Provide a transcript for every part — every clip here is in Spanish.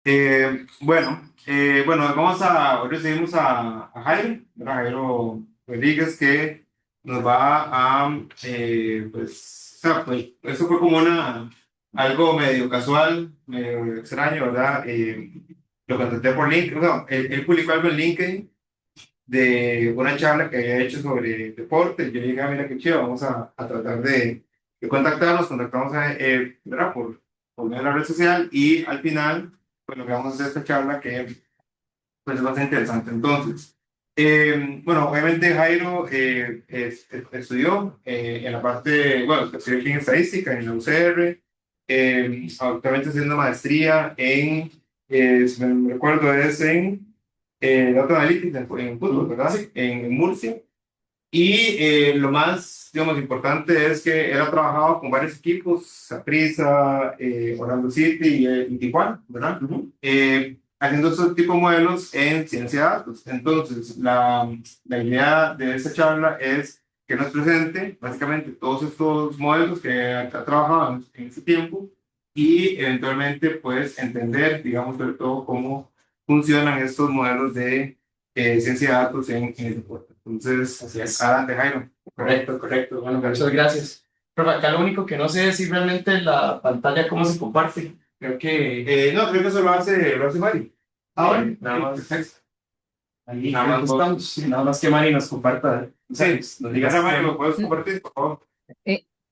Hoy recibimos a Jairo, ¿verdad? Jairo Rodríguez, que nos va a, eso fue como algo medio casual, medio extraño, ¿verdad? Lo contacté por LinkedIn, o sea, él publicó algo en LinkedIn de una charla que había hecho sobre deporte. Yo llegué, mira qué chido, vamos a tratar de contactarnos, contactamos ¿verdad? Por medio de la red social y al final, pues logramos hacer esta charla que pues es bastante interesante. Entonces, obviamente Jairo estudió en la parte, bueno, estudió aquí en estadística en la UCR, actualmente haciendo maestría si me recuerdo, es en Data Analytics en fútbol, ¿verdad? Sí. En Murcia. Y lo más, digamos, importante es que él ha trabajado con varios equipos, Saprissa, Orlando City y Tijuana, ¿verdad? Haciendo estos tipos de modelos en ciencia de datos. Entonces, la idea de esta charla es que nos presente básicamente todos estos modelos que ha trabajado en este tiempo y eventualmente, pues, entender, digamos, sobre todo cómo funcionan estos modelos de ciencia de datos en el deporte. Entonces, Así es. adelante, Jairo. Correcto, correcto. Bueno, muchas gracias. Pero acá lo único que no sé es si realmente la pantalla cómo se comparte. Creo que... No, creo que eso lo hace Mari. Bueno, nada más. Perfecto. Ahí Nada creo más que vos. estamos. Nada más que Mari nos comparta. O sea, Sí, nos diga dígame, si Mari, ¿lo tiene. puedes compartir, por favor?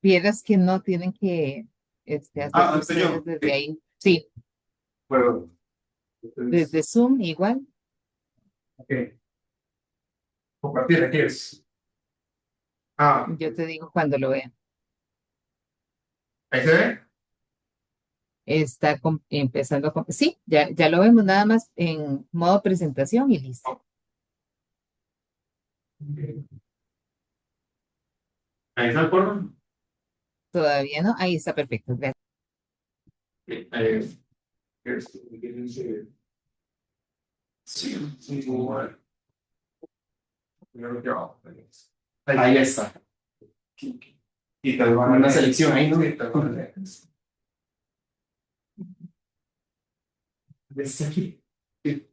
Vieras que no tienen que hacerlo Estoy ustedes yo. desde Sí, ahí. Sí, bueno. desde Zoom igual. Ok. Compartir, ¿qué es? Yo te digo cuando lo vean. ¿Ahí se ve? Está empezando con... Sí, ya lo vemos nada más en modo presentación y listo. Ahí está el porno. Todavía no. Ahí está perfecto. Gracias. Sí, sí, bueno. Ahí está. Y te lo van a Una leer. selección ahí, ¿no? Sí, te lo van a leer. Desde aquí. Sí.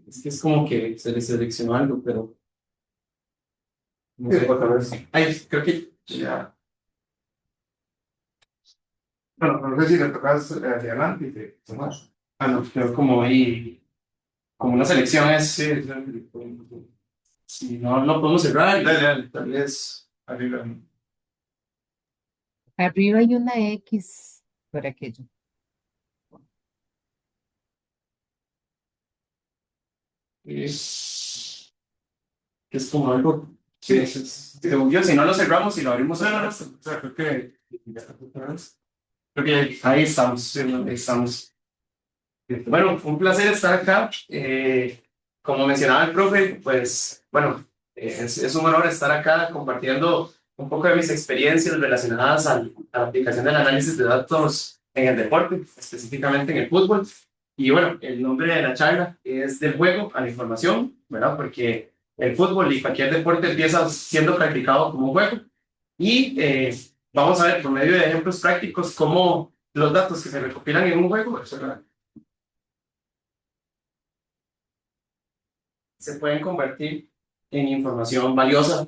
Es que es como que se le seleccionó algo, pero no Sí, sé. otra vez. Ahí, creo que ya. Bueno, no sé si le tocas hacia adelante y te tomas. No, creo como ahí, como una selección es. Sí, sí. Si no, no podemos cerrar. Dale, dale. Tal vez. Arriba. Arriba hay una X por aquello. Que es como algo. Sí, Según yo, si no lo cerramos y lo abrimos. no, no, no. O sea, creo que. Creo que ahí estamos. Sí, ahí estamos. Bueno, un placer estar acá. Como mencionaba el profe, pues bueno, es un honor estar acá compartiendo un poco de mis experiencias relacionadas a la aplicación del análisis de datos en el deporte, específicamente en el fútbol. Y bueno, el nombre de la charla es del juego a la información, ¿verdad? Porque el fútbol y cualquier deporte empieza siendo practicado como un juego. Y vamos a ver por medio de ejemplos prácticos cómo los datos que se recopilan en un juego, ¿verdad?, se pueden convertir en información valiosa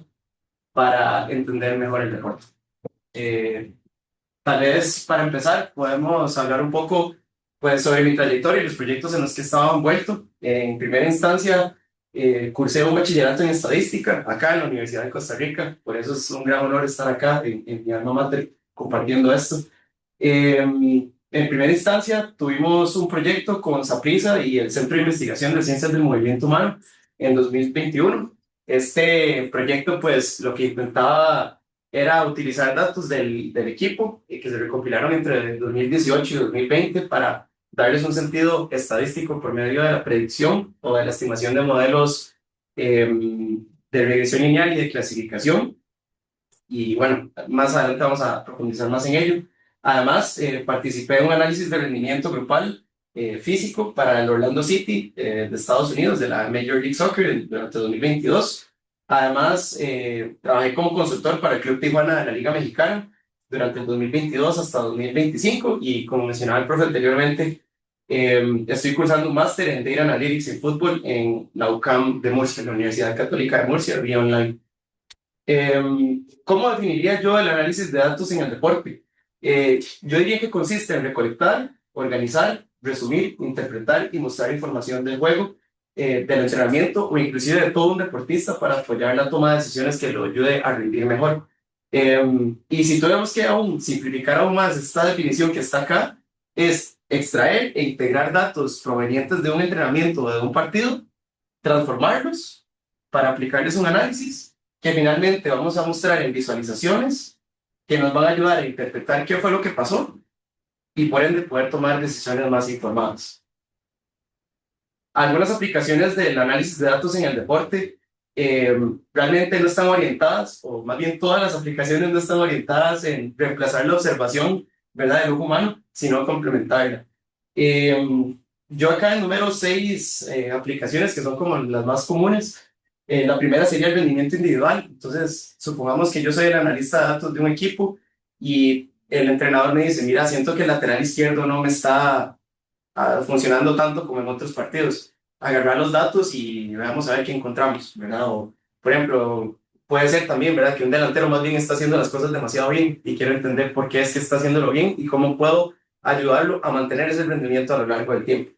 para entender mejor el deporte. Tal vez para empezar podemos hablar un poco pues, sobre mi trayectoria y los proyectos en los que he estado envuelto. En primera instancia, cursé un bachillerato en estadística acá en la Universidad de Costa Rica, por eso es un gran honor estar acá en mi alma mater compartiendo esto. En primera instancia, tuvimos un proyecto con Saprissa y el Centro de Investigación de Ciencias del Movimiento Humano en 2021. Este proyecto, pues, lo que intentaba era utilizar datos del equipo que se recopilaron entre 2018 y 2020 para darles un sentido estadístico por medio de la predicción o de la estimación de modelos de regresión lineal y de clasificación. Y bueno, más adelante vamos a profundizar más en ello. Además, participé en un análisis de rendimiento grupal físico para el Orlando City de Estados Unidos, de la Major League Soccer durante 2022. Además, trabajé como consultor para el Club Tijuana de la Liga Mexicana durante el 2022 hasta 2025 y como mencionaba el profe anteriormente, Estoy cursando un máster en Data Analytics en fútbol en la UCAM de Murcia, la Universidad Católica de Murcia, vía online. ¿Cómo definiría yo el análisis de datos en el deporte? Yo diría que consiste en recolectar, organizar, resumir, interpretar y mostrar información del juego, del entrenamiento o inclusive de todo un deportista para apoyar la toma de decisiones que lo ayude a rendir mejor. Y si tuviéramos que aún simplificar aún más esta definición que está acá, es extraer e integrar datos provenientes de un entrenamiento o de un partido, transformarlos para aplicarles un análisis que finalmente vamos a mostrar en visualizaciones que nos van a ayudar a interpretar qué fue lo que pasó y por ende poder tomar decisiones más informadas. Algunas aplicaciones del análisis de datos en el deporte realmente no están orientadas, o más bien todas las aplicaciones no están orientadas en reemplazar la observación, ¿verdad?, del ojo humano, sino complementarla. Yo acá enumero 6 aplicaciones que son como las más comunes. La primera sería el rendimiento individual. Entonces, supongamos que yo soy el analista de datos de un equipo y el entrenador me dice, mira, siento que el lateral izquierdo no me está funcionando tanto como en otros partidos. Agarrar los datos y veamos a ver qué encontramos, ¿verdad? O, por ejemplo, puede ser también, ¿verdad?, que un delantero más bien está haciendo las cosas demasiado bien y quiero entender por qué es que está haciéndolo bien y cómo puedo ayudarlo a mantener ese rendimiento a lo largo del tiempo.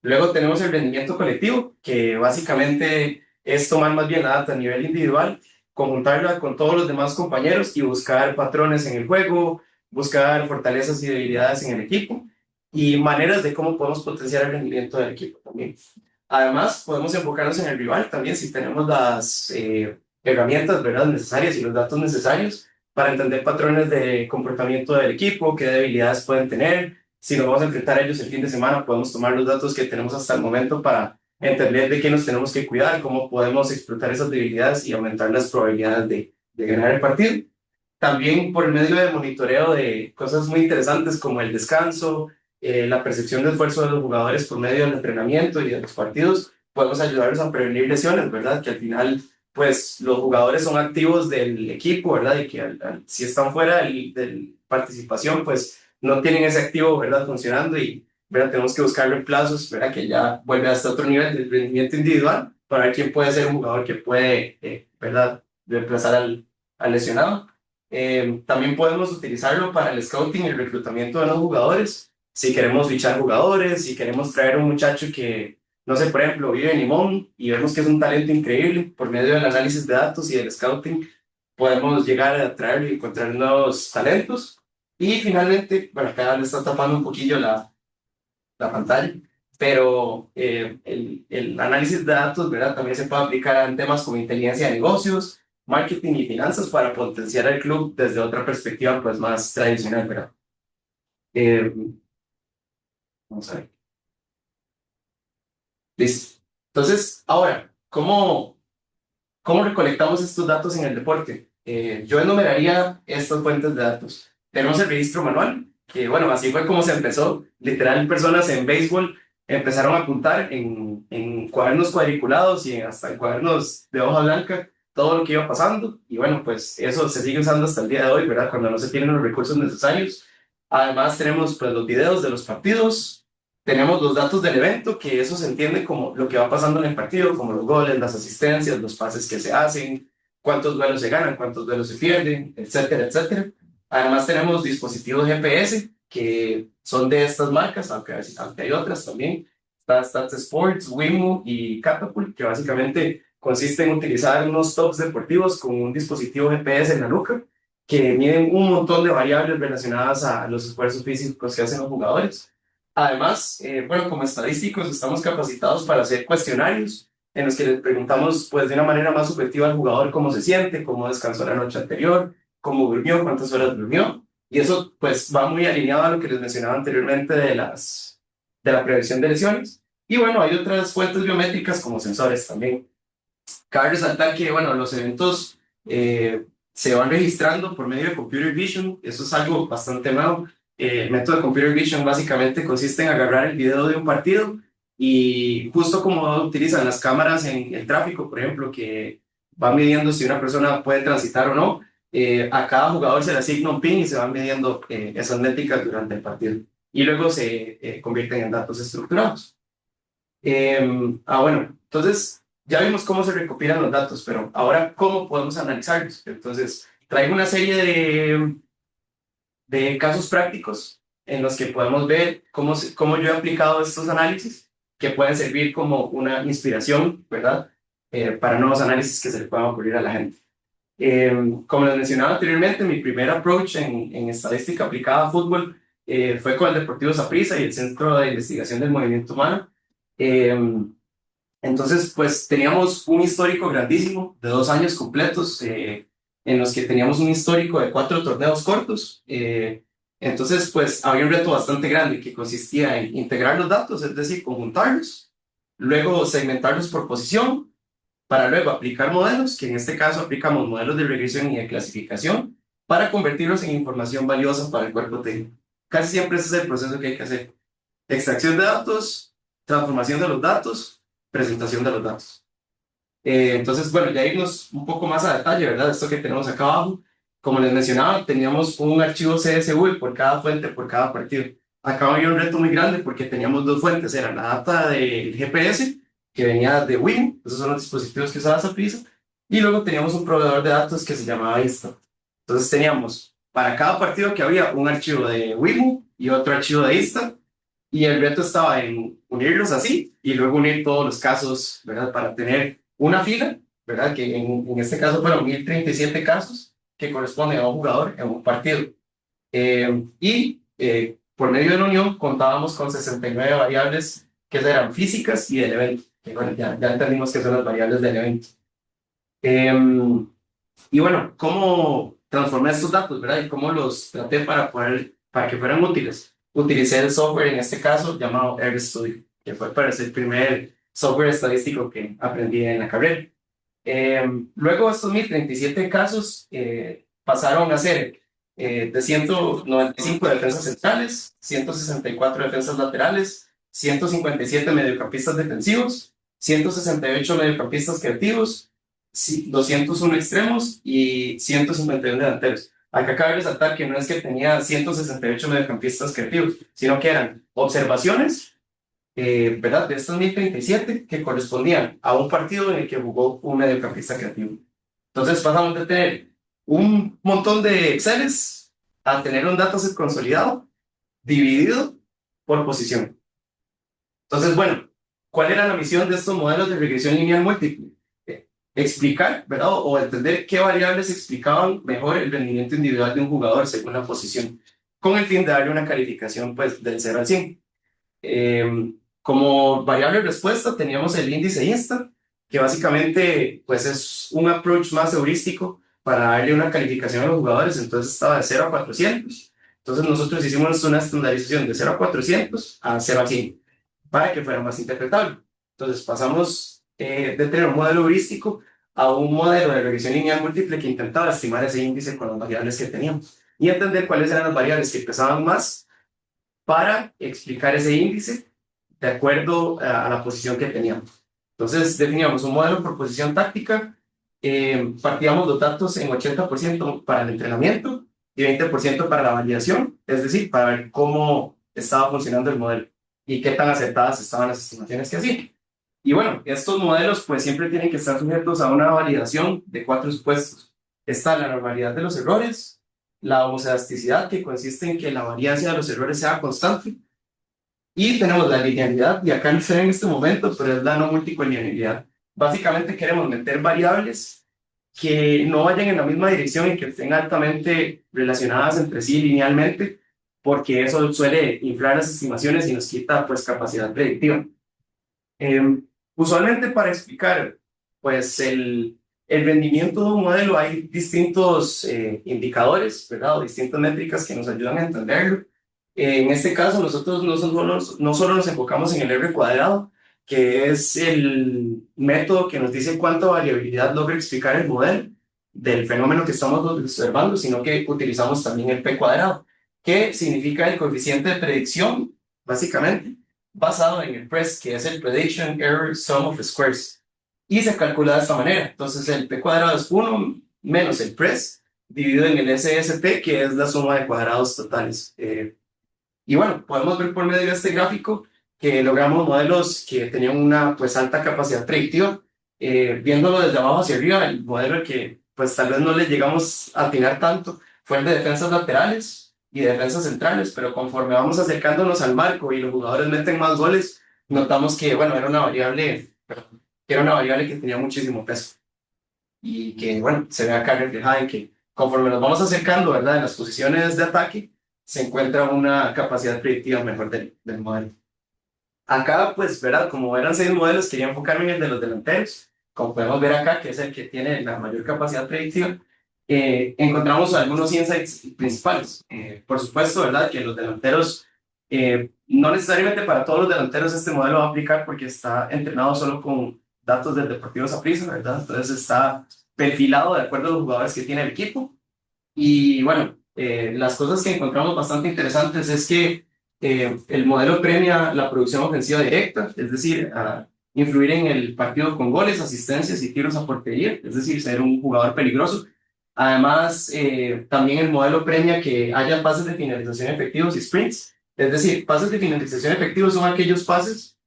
Luego tenemos el rendimiento colectivo, que básicamente es tomar más bien la data a nivel individual, conjuntarla con todos los demás compañeros y buscar patrones en el juego, buscar fortalezas y debilidades en el equipo y maneras de cómo podemos potenciar el rendimiento del equipo también. Además, podemos enfocarnos en el rival también si tenemos las herramientas, ¿verdad?, necesarias y los datos necesarios para entender patrones de comportamiento del equipo, qué debilidades pueden tener. Si nos vamos a enfrentar a ellos el fin de semana, podemos tomar los datos que tenemos hasta el momento para entender de qué nos tenemos que cuidar, cómo podemos explotar esas debilidades y aumentar las probabilidades de ganar el partido. También por medio de monitoreo de cosas muy interesantes como el descanso, la percepción de esfuerzo de los jugadores por medio del entrenamiento y de los partidos, podemos ayudarlos a prevenir lesiones, ¿verdad? Que al final, pues, los jugadores son activos del equipo, ¿verdad? Y que si están fuera de participación, pues, no tienen ese activo, ¿verdad?, funcionando y, ¿verdad?, tenemos que buscar reemplazos, ¿verdad?, que ya vuelve hasta otro nivel de rendimiento individual para ver quién puede ser un jugador que puede, ¿verdad?, reemplazar al lesionado. También podemos utilizarlo para el scouting y el reclutamiento de los jugadores. Si queremos fichar jugadores, si queremos traer un muchacho que, no sé, por ejemplo, vive en Limón y vemos que es un talento increíble, por medio del análisis de datos y del scouting, podemos llegar a traerlo y encontrar nuevos talentos. Y finalmente, bueno, acá le está tapando un poquillo la pantalla, pero el análisis de datos, ¿verdad?, también se puede aplicar en temas como inteligencia de negocios, marketing y finanzas para potenciar el club desde otra perspectiva pues más tradicional, ¿verdad? Eh, Vamos a ver. Listo. Entonces, ahora, ¿cómo recolectamos estos datos en el deporte? Yo enumeraría estas fuentes de datos. Tenemos el registro manual, que bueno, así fue como se empezó. Literal, personas en béisbol empezaron a apuntar en cuadernos cuadriculados y hasta en cuadernos de hoja blanca todo lo que iba pasando. Y bueno, pues eso se sigue usando hasta el día de hoy, ¿verdad? Cuando no se tienen los recursos necesarios. Además, tenemos pues los videos de los partidos. Tenemos los datos del evento, que eso se entiende como lo que va pasando en el partido, como los goles, las asistencias, los pases que se hacen, cuántos duelos se ganan, cuántos duelos se pierden, etcétera, etcétera. Además tenemos dispositivos GPS, que son de estas marcas, aunque hay otras también. Está Stats Sports, Wimo y Catapult, que básicamente consiste en utilizar unos tops deportivos con un dispositivo GPS en la nuca, que miden un montón de variables relacionadas a los esfuerzos físicos que hacen los jugadores. Además, bueno, como estadísticos estamos capacitados para hacer cuestionarios en los que les preguntamos pues de una manera más subjetiva al jugador cómo se siente, cómo descansó la noche anterior, cómo durmió, cuántas horas durmió. Y eso pues va muy alineado a lo que les mencionaba anteriormente de la prevención de lesiones. Y bueno, hay otras fuentes biométricas como sensores también. Cabe resaltar que bueno, los eventos se van registrando por medio de Computer Vision. Eso es algo bastante nuevo. El método de Computer Vision básicamente consiste en agarrar el video de un partido y justo como utilizan las cámaras en el tráfico, por ejemplo, que van midiendo si una persona puede transitar o no, a cada jugador se le asigna un pin y se van midiendo esas métricas durante el partido. y luego se convierten en datos estructurados. Bueno, entonces ya vimos cómo se recopilan los datos, pero ahora cómo podemos analizarlos. Entonces, traigo una serie de casos prácticos en los que podemos ver cómo yo he aplicado estos análisis que pueden servir como una inspiración, ¿verdad? Para nuevos análisis que se le puedan ocurrir a la gente. Como les mencionaba anteriormente, mi primer approach en estadística aplicada a fútbol fue con el Deportivo Saprissa y el Centro de Investigación del Movimiento Humano. Entonces, pues teníamos un histórico grandísimo de 2 años completos, en los que teníamos un histórico de 4 torneos cortos. Entonces, pues había un reto bastante grande que consistía en integrar los datos, es decir, conjuntarlos, luego segmentarlos por posición, para luego aplicar modelos, que en este caso aplicamos modelos de regresión y de clasificación, para convertirlos en información valiosa para el cuerpo técnico. Casi siempre ese es el proceso que hay que hacer. Extracción de datos, transformación de los datos, presentación de los datos. Entonces, bueno, ya irnos un poco más a detalle, ¿verdad? Esto que tenemos acá abajo. Como les mencionaba, teníamos un archivo CSV por cada fuente, por cada partido. Acá había un reto muy grande porque teníamos 2 fuentes. Era la data del GPS, que venía de WIM, esos son los dispositivos que usaba Saprissa, y luego teníamos un proveedor de datos que se llamaba Insta. Entonces teníamos, para cada partido que había, un archivo de WIM y otro archivo de Insta, y el reto estaba en unirlos así y luego unir todos los casos, ¿verdad? Para tener una fila, ¿verdad? Que en este caso fueron 1037 casos que corresponden a un jugador en un partido. Por medio de la unión contábamos con 69 variables que eran físicas y del evento. Que, bueno, ya entendimos que son las variables del evento. Y bueno, ¿cómo transformé estos datos, verdad? Y cómo los traté para que fueran útiles. Utilicé el software, en este caso, llamado RStudio, que fue para ser el primer software estadístico que aprendí en la carrera. Luego estos 1037 casos pasaron a ser de 195 defensas centrales, 164 defensas laterales, 157 mediocampistas defensivos, 168 mediocampistas creativos, 201 extremos y 151 delanteros. Acá cabe resaltar que no es que tenía 168 mediocampistas creativos, sino que eran observaciones, ¿verdad? De estos 1037 que correspondían a un partido en el que jugó un mediocampista creativo. Entonces pasamos de tener un montón de Exceles a tener un dataset consolidado dividido por posición. Entonces, bueno, ¿cuál era la misión de estos modelos de regresión lineal múltiple? Explicar, ¿verdad? O entender qué variables explicaban mejor el rendimiento individual de un jugador según la posición, con el fin de darle una calificación pues del 0 al 100. Como variable respuesta teníamos el índice Insta, que básicamente pues es un approach más heurístico para darle una calificación a los jugadores, entonces estaba de 0 a 400. Entonces nosotros hicimos una estandarización de 0 a 400 a 0 a 100, para que fuera más interpretable. Entonces pasamos de tener un modelo heurístico a un modelo de regresión lineal múltiple que intentaba estimar ese índice con las variables que teníamos y entender cuáles eran las variables que pesaban más para explicar ese índice de acuerdo a la posición que teníamos. Entonces definíamos un modelo por posición táctica, partíamos los datos en 80% para el entrenamiento y 20% para la validación, es decir, para ver cómo estaba funcionando el modelo y qué tan acertadas estaban las estimaciones que hacía. Y bueno, estos modelos pues siempre tienen que estar sujetos a una validación de 4 supuestos. Está la normalidad de los errores, la homocedasticidad, que consiste en que la variancia de los errores sea constante, y tenemos la linealidad, y acá no se ve en este momento, pero es la no multicolinealidad. Básicamente queremos meter variables que no vayan en la misma dirección y que estén altamente relacionadas entre sí linealmente, porque eso suele inflar las estimaciones y nos quita pues capacidad predictiva. Usualmente para explicar pues el rendimiento de un modelo hay distintos indicadores, ¿verdad? O distintas métricas que nos ayudan a entenderlo. En este caso nosotros no solo nos enfocamos en el R cuadrado, que es el método que nos dice cuánta variabilidad logra explicar el modelo del fenómeno que estamos observando, sino que utilizamos también el P cuadrado, que significa el coeficiente de predicción, básicamente, basado en el PRESS, que es el Prediction Error Sum of Squares, y se calcula de esta manera. Entonces el P cuadrado es 1 menos el PRESS dividido en el SST, que es la suma de cuadrados totales. Y bueno, podemos ver por medio de este gráfico que logramos modelos que tenían una pues alta capacidad predictiva. Viéndolo desde abajo hacia arriba, el modelo que pues tal vez no le llegamos a atinar tanto fue el de defensas laterales y defensas centrales, pero conforme vamos acercándonos al marco y los jugadores meten más goles, notamos que bueno, era una variable que tenía muchísimo peso y que bueno, se ve acá reflejada en que conforme nos vamos acercando, ¿verdad? En las posiciones de ataque, se encuentra una capacidad predictiva mejor del modelo. Acá, pues, ¿verdad? Como eran 6 modelos, quería enfocarme en el de los delanteros. Como podemos ver acá, que es el que tiene la mayor capacidad predictiva, encontramos algunos insights principales. Por supuesto, ¿verdad? Que los delanteros, no necesariamente para todos los delanteros este modelo va a aplicar porque está entrenado solo con datos del Deportivo Saprissa, ¿verdad? Entonces está perfilado de acuerdo a los jugadores que tiene el equipo. Y bueno, las cosas que encontramos bastante interesantes es que el modelo premia la producción ofensiva directa, es decir, a influir en el partido con goles, asistencias y tiros a portería, es decir, ser un jugador peligroso. Además, también el modelo premia que haya pases de finalización efectivos y sprints, es decir, pases de finalización efectivos son aquellos pases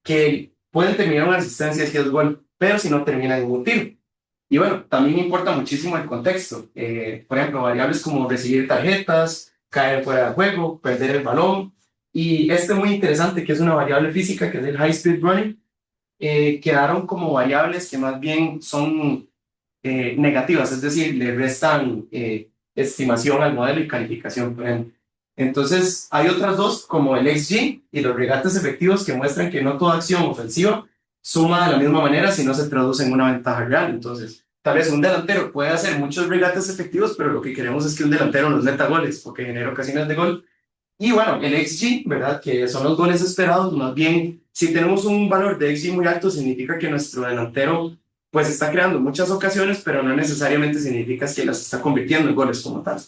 que pueden terminar en una asistencia si es gol, pero si no terminan en un tiro. Y bueno, también importa muchísimo el contexto. Por ejemplo, variables como recibir tarjetas, caer fuera de juego, perder el balón. Y este muy interesante, que es una variable física, que es el high speed running, quedaron como variables que más bien son negativas, es decir, le restan estimación al modelo y calificación, por ejemplo. Entonces, hay otras dos, como el XG y los regates efectivos, que muestran que no toda acción ofensiva suma de la misma manera si no se traduce en una ventaja real. Entonces, tal vez un delantero puede hacer muchos regates efectivos, pero lo que queremos es que un delantero nos meta goles, porque genera ocasiones de gol. Y bueno, el XG, ¿verdad? Que son los goles esperados, más bien, si tenemos un valor de XG muy alto, significa que nuestro delantero pues está creando muchas ocasiones, pero no necesariamente significa que las está convirtiendo en goles como tal.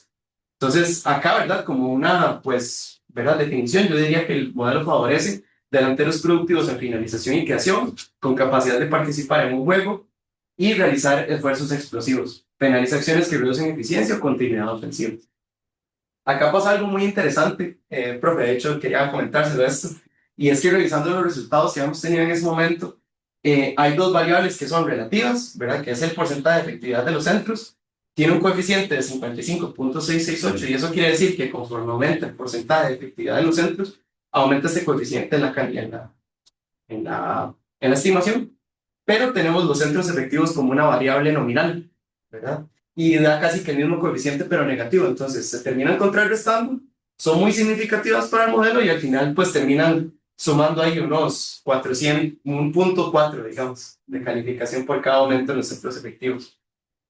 Entonces, acá, ¿verdad? Como una, pues, ¿verdad? Definición, yo diría que el modelo favorece delanteros productivos en finalización y creación, con capacidad de participar en un juego y realizar esfuerzos explosivos. Penaliza acciones que reducen eficiencia o continuidad ofensiva. Acá pasa algo muy interesante, profe, de hecho quería comentárselo esto, y es que revisando los resultados que hemos tenido en ese momento, hay dos variables que son relativas, ¿verdad? Que es el porcentaje de efectividad de los centros, tiene un coeficiente de 55.668 y eso quiere decir que conforme aumenta el porcentaje de efectividad de los centros, aumenta este coeficiente en la, en la estimación, pero tenemos los centros efectivos como una variable nominal, ¿verdad? Y da casi que el mismo coeficiente, pero negativo. Entonces, se terminan contrarrestando, son muy significativas para el modelo y al final, pues terminan sumando ahí unos 400, un punto 4, digamos, de calificación por cada aumento en los centros efectivos.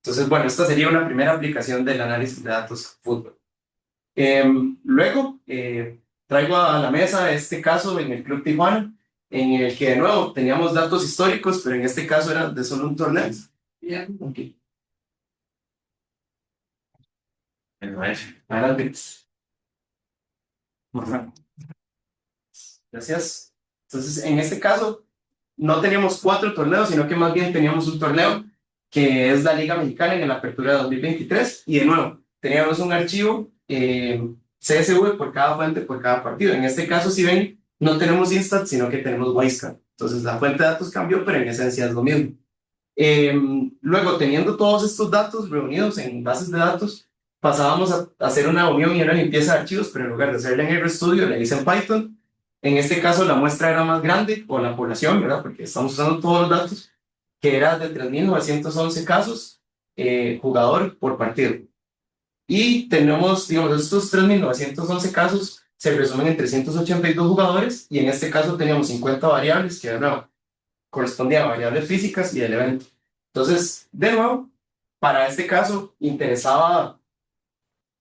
Entonces, bueno, esta sería una primera aplicación del análisis de datos fútbol. Luego, traigo a la mesa este caso en el Club Tijuana, en el que de nuevo teníamos datos históricos, pero en este caso era de solo un torneo. Bien, ok. Adelante. Gracias. Entonces, en este caso, no teníamos 4 torneos, sino que más bien teníamos un torneo que es la Liga Mexicana en la Apertura de 2023. Y de nuevo, teníamos un archivo CSV por cada fuente, por cada partido. En este caso, si ven, no tenemos Instat, sino que tenemos Wildcard. Entonces, la fuente de datos cambió, pero en esencia es lo mismo. Luego, teniendo todos estos datos reunidos en bases de datos, pasábamos a hacer una unión y una limpieza de archivos, pero en lugar de hacerla en RStudio, la hice en Python. En este caso, la muestra era más grande, o la población, ¿verdad? Porque estamos usando todos los datos, que era de 3.911 casos, jugador por partido. Y tenemos, digamos, estos 3.911 casos se resumen en 382 jugadores, y en este caso teníamos 50 variables, que de nuevo correspondían a variables físicas y del evento. Entonces, de nuevo, para este caso interesaba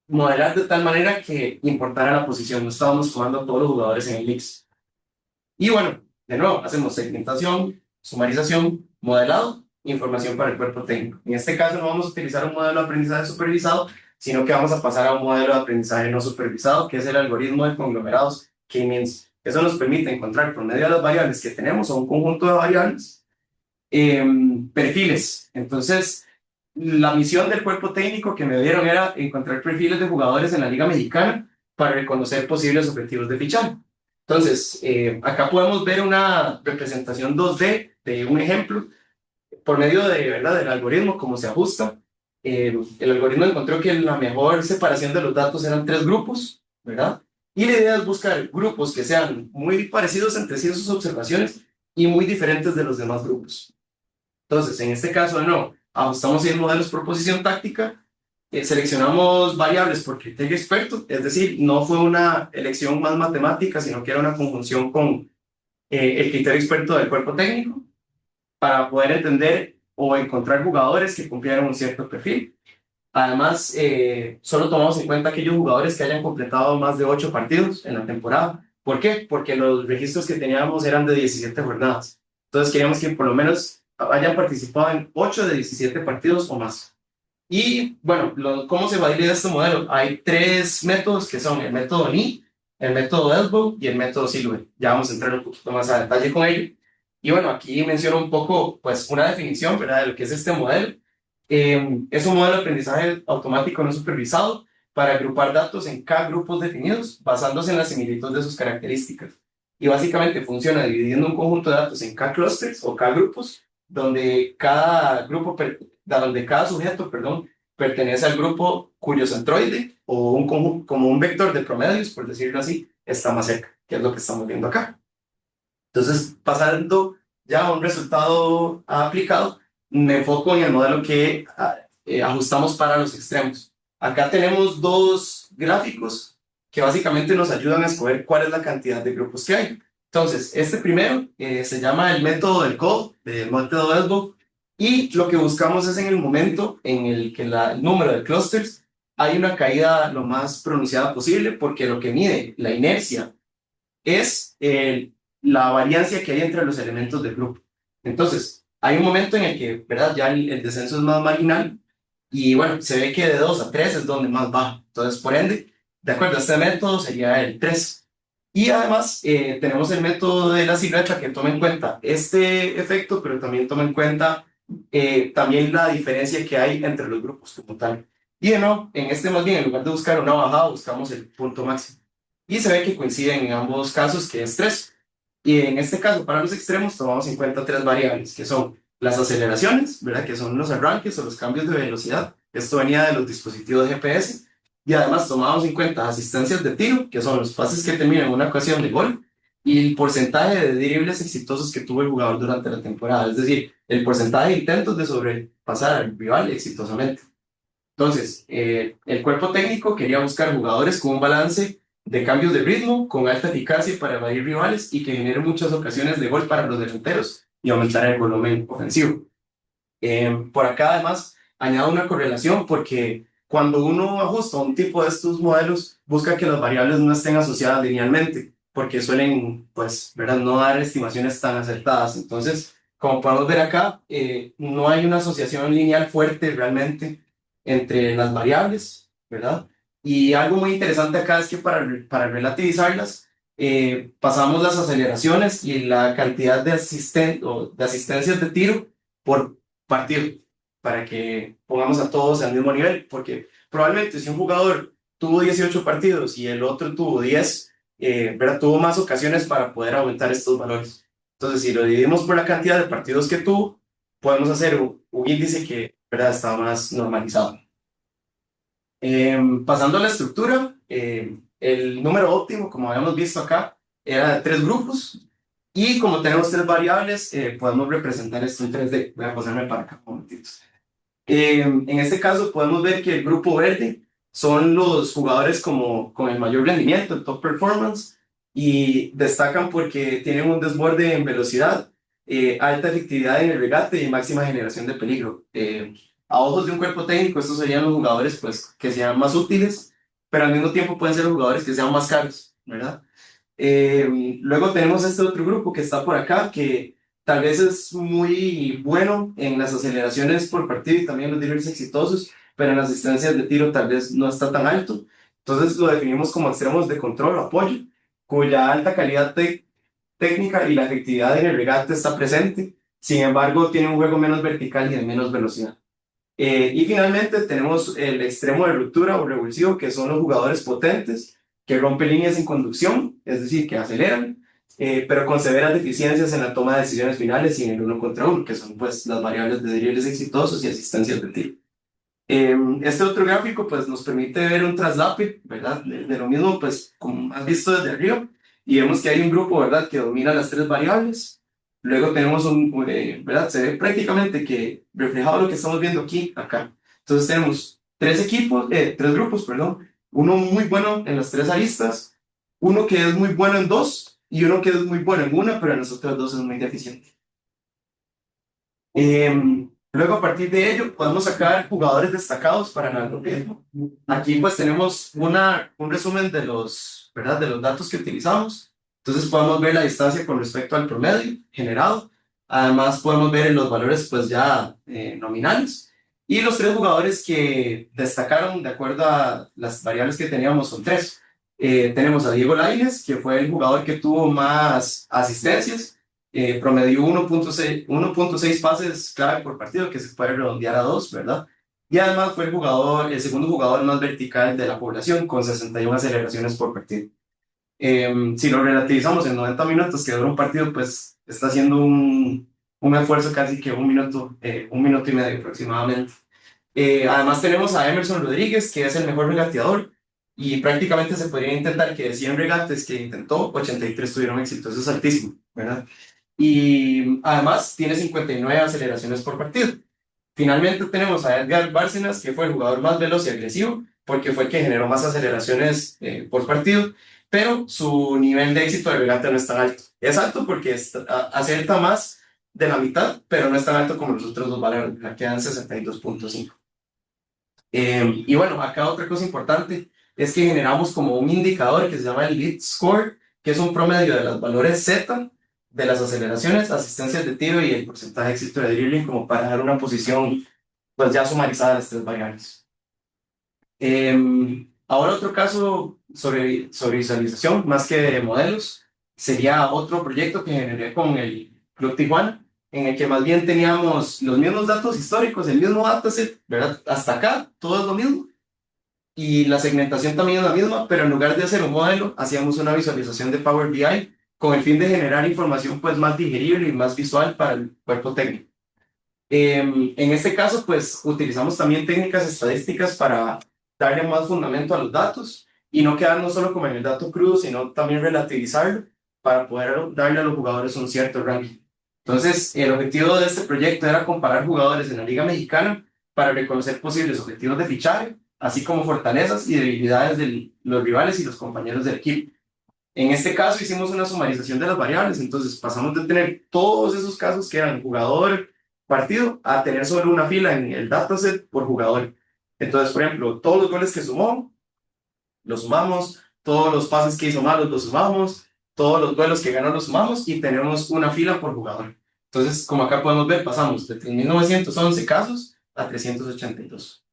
modelar de tal manera que importara la posición, no estábamos jugando a todos los jugadores en el mix. Y bueno, de nuevo, hacemos segmentación, sumarización, modelado, información para el cuerpo técnico. En este caso no vamos a utilizar un modelo de aprendizaje supervisado, sino que vamos a pasar a un modelo de aprendizaje no supervisado, que es el algoritmo de conglomerados K-means. Eso nos permite encontrar por medio de las variables que tenemos, o un conjunto de variables, perfiles. Entonces, la misión del cuerpo técnico que me dieron era encontrar perfiles de jugadores en la Liga Mexicana para reconocer posibles objetivos de fichaje. Entonces, acá podemos ver una representación 2D de un ejemplo por medio de, ¿verdad?, del algoritmo, cómo se ajusta. El algoritmo encontró que la mejor separación de los datos eran 3 grupos, ¿verdad? Y la idea es buscar grupos que sean muy parecidos entre sí en sus observaciones y muy diferentes de los demás grupos. Entonces, en este caso, no, ajustamos 6 modelos por posición táctica, seleccionamos variables por criterio experto, es decir, no fue una elección más matemática, sino que era una conjunción con el criterio experto del cuerpo técnico para poder entender o encontrar jugadores que cumplieran un cierto perfil. Además, solo tomamos en cuenta aquellos jugadores que hayan completado más de 8 partidos en la temporada. ¿Por qué? Porque los registros que teníamos eran de 17 jornadas. Entonces queríamos que por lo menos hayan participado en 8 de 17 partidos o más. Y bueno, ¿cómo se valida este modelo? Hay 3 métodos que son el método NI, el método Elbow y el método Silhouette. Ya vamos a entrar un poquito más a detalle con ello. Y bueno, aquí menciono un poco, pues, una definición, ¿verdad?, de lo que es este modelo. Es un modelo de aprendizaje automático no supervisado para agrupar datos en K grupos definidos basándose en la similitud de sus características. Y básicamente funciona dividiendo un conjunto de datos en K clusters o K grupos, donde cada sujeto, perdón, pertenece al grupo cuyo centroide o un conjunto, como un vector de promedios, por decirlo así, está más cerca, que es lo que estamos viendo acá. Entonces, pasando ya a un resultado aplicado, me enfoco en el modelo que ajustamos para los extremos. Acá tenemos 2 gráficos que básicamente nos ayudan a escoger cuál es la cantidad de grupos que hay. Entonces, este primero se llama el método del code, del método Elbow, y lo que buscamos es en el momento en el que el número de clusters hay una caída lo más pronunciada posible, porque lo que mide la inercia es la variancia que hay entre los elementos del grupo. Entonces, hay un momento en el que, ¿verdad?, ya el descenso es más marginal y bueno, se ve que de 2 a 3 es donde más baja. Entonces, por ende, de acuerdo a este método sería el 3. Y además tenemos el método de la silueta que toma en cuenta este efecto, pero también toma en cuenta también la diferencia que hay entre los grupos como tal. Y de nuevo, en este más bien, en lugar de buscar una bajada, buscamos el punto máximo. Y se ve que coinciden en ambos casos, que es 3. Y en este caso, para los extremos, tomamos en cuenta 3 variables, que son las aceleraciones, ¿verdad?, que son los arranques o los cambios de velocidad. Esto venía de los dispositivos de GPS. Y además tomamos en cuenta asistencias de tiro, que son los pases que terminan en una ocasión de gol, y el porcentaje de dribles exitosos que tuvo el jugador durante la temporada, es decir, el porcentaje de intentos de sobrepasar al rival exitosamente. Entonces, el cuerpo técnico quería buscar jugadores con un balance de cambios de ritmo, con alta eficacia para evadir rivales y que generen muchas ocasiones de gol para los delanteros y aumentar el volumen ofensivo. Por acá, además, añado una correlación porque cuando uno ajusta un tipo de estos modelos, busca que las variables no estén asociadas linealmente, porque suelen, pues, ¿verdad?, no dar estimaciones tan acertadas. Entonces, como podemos ver acá, no hay una asociación lineal fuerte realmente entre las variables, ¿verdad? Y algo muy interesante acá es que para relativizarlas, pasamos las aceleraciones y la cantidad de asistencias de tiro por partido, para que pongamos a todos al mismo nivel, porque probablemente si un jugador tuvo 18 partidos y el otro tuvo 10, ¿verdad?, tuvo más ocasiones para poder aumentar estos valores. Entonces, si lo dividimos por la cantidad de partidos que tuvo, podemos hacer un índice que, ¿verdad?, está más normalizado. Pasando a la estructura, el número óptimo, como habíamos visto acá, era de 3 grupos, y como tenemos 3 variables, podemos representar esto en 3D. Voy a pasarme para acá un momentito. En este caso podemos ver que el grupo verde son los jugadores con el mayor rendimiento, el top performance, y destacan porque tienen un desborde en velocidad, alta efectividad en el regate y máxima generación de peligro. A ojos de un cuerpo técnico, estos serían los jugadores, pues, que sean más útiles, pero al mismo tiempo pueden ser los jugadores que sean más caros, ¿verdad? Luego tenemos este otro grupo que está por acá, que tal vez es muy bueno en las aceleraciones por partido y también los dribbles exitosos, pero en las distancias de tiro tal vez no está tan alto. Entonces lo definimos como extremos de control o apoyo, cuya alta calidad técnica y la efectividad en el regate está presente. Sin embargo, tiene un juego menos vertical y de menos velocidad. Y finalmente tenemos el extremo de ruptura o revulsivo, que son los jugadores potentes, que rompen líneas en conducción, es decir, que aceleran, pero con severas deficiencias en la toma de decisiones finales y en el uno contra uno, que son pues las variables de dribbles exitosos y asistencias de tiro. Este otro gráfico pues nos permite ver un traslape, ¿verdad? De lo mismo, pues como has visto desde arriba, y vemos que hay un grupo, ¿verdad?, que domina las tres variables. Luego tenemos ¿verdad? Se ve prácticamente que reflejado lo que estamos viendo aquí, acá. Entonces tenemos tres grupos, perdón, uno muy bueno en las tres aristas, uno que es muy bueno en dos, y uno que es muy bueno en una, pero en las otras dos es muy deficiente. Luego, a partir de ello, podemos sacar jugadores destacados para nuestro tiempo. Aquí pues tenemos un resumen de ¿verdad?, de los datos que utilizamos. Entonces podemos ver la distancia con respecto al promedio generado. Además podemos ver los valores pues ya nominales. Y los tres jugadores que destacaron de acuerdo a las variables que teníamos son tres. Tenemos a Diego Lainez, que fue el jugador que tuvo más asistencias. Promedió 1.6 pases clave por partido, que se puede redondear a 2, ¿verdad? Y además fue el segundo jugador más vertical de la población, con 61 aceleraciones por partido. Si lo relativizamos en 90 minutos que dura un partido, pues está haciendo un esfuerzo casi que un minuto y medio aproximadamente. Además tenemos a Emerson Rodríguez, que es el mejor regateador, y prácticamente se podría intentar que de 100 regates que intentó, 83 tuvieron éxito. Eso es altísimo, ¿verdad? Y además tiene 59 aceleraciones por partido. Finalmente tenemos a Edgar Bárcenas, que fue el jugador más veloz y agresivo, porque fue el que generó más aceleraciones por partido, pero su nivel de éxito de regate no es tan alto. Es alto porque acierta más de la mitad, pero no es tan alto como los otros dos valores, la quedan 62.5. Y bueno, acá otra cosa importante es que generamos como un indicador que se llama el lead score, que es un promedio de los valores Z de las aceleraciones, asistencias de tiro y el porcentaje de éxito de dribbling, como para dar una posición pues ya sumarizada de las tres variables. Ahora otro caso sobre visualización, más que de modelos, sería otro proyecto que generé con el Club Tijuana, en el que más bien teníamos los mismos datos históricos, el mismo dataset, ¿verdad? Hasta acá todo es lo mismo, y la segmentación también es la misma, pero en lugar de hacer un modelo, hacíamos una visualización de Power BI con el fin de generar información pues más digerible y más visual para el cuerpo técnico. En este caso, pues utilizamos también técnicas estadísticas para darle más fundamento a los datos y no quedarnos solo como en el dato crudo, sino también relativizarlo para poder darle a los jugadores un cierto ranking. Entonces, el objetivo de este proyecto era comparar jugadores en la Liga Mexicana para reconocer posibles objetivos de fichaje, así como fortalezas y debilidades de los rivales y los compañeros del equipo. En este caso hicimos una sumarización de las variables, entonces pasamos de tener todos esos casos que eran jugador, partido, a tener solo una fila en el dataset por jugador. Entonces, por ejemplo, todos los goles que sumó, los sumamos, todos los pases que hizo malos los sumamos, todos los duelos que ganó los sumamos y tenemos una fila por jugador. Entonces, como acá podemos ver, pasamos de 3.911 casos a 382.